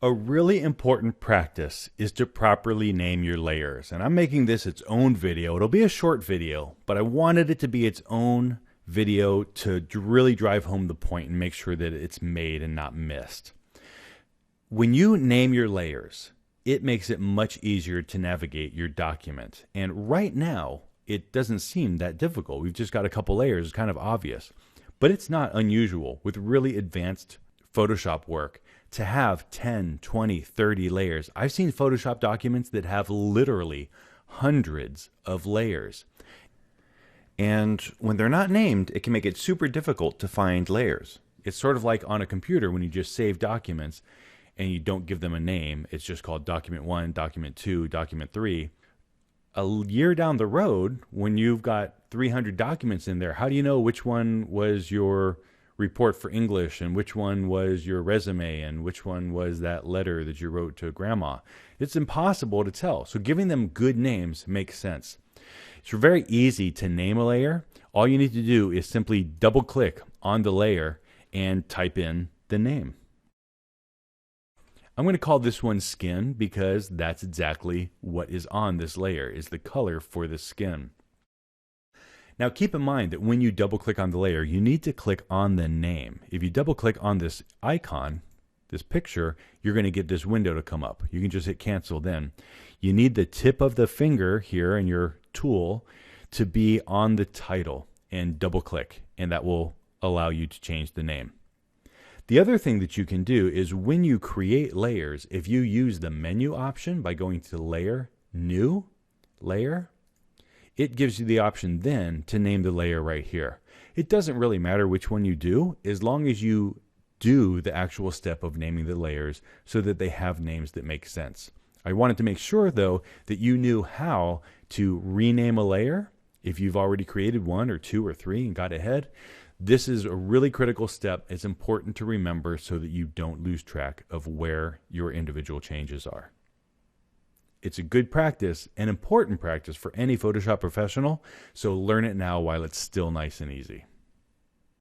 A really important practice is to properly name your layers. And I'm making this its own video. It'll be a short video, but I wanted it to be its own video to really drive home the point and make sure that it's made and not missed. When you name your layers, it makes it much easier to navigate your document. And right now, it doesn't seem that difficult. We've just got a couple layers, it's kind of obvious. But it's not unusual with really advanced Photoshop work to have 10, 20, 30 layers. I've seen Photoshop documents that have literally hundreds of layers. And when they're not named, it can make it super difficult to find layers. It's sort of like on a computer when you just save documents and you don't give them a name. It's just called document 1, document 2, document 3. A year down the road, when you've got 300 documents in there, how do you know which one was your report for English and which one was your resume and which one was that letter that you wrote to grandma? It's impossible to tell. So giving them good names makes sense. It's very easy to name a layer. All you need to do is simply double click on the layer and type in the name. I'm going to call this one skin because that's exactly what is on this layer, is the color for the skin. Now keep in mind that when you double click on the layer, you need to click on the name. If you double click on this icon, this picture, you're going to get this window to come up. You can just hit cancel then. You need the tip of the finger here in your tool to be on the title and double click, and that will allow you to change the name. The other thing that you can do is when you create layers, if you use the menu option by going to Layer, New, Layer, it gives you the option then to name the layer right here. It doesn't really matter which one you do, as long as you do the actual step of naming the layers so that they have names that make sense. I wanted to make sure, though, that you knew how to rename a layer if you've already created 1 or 2 or 3 and got ahead. This is a really critical step. It's important to remember so that you don't lose track of where your individual changes are. It's a good practice, an important practice for any Photoshop professional, so learn it now while it's still nice and easy.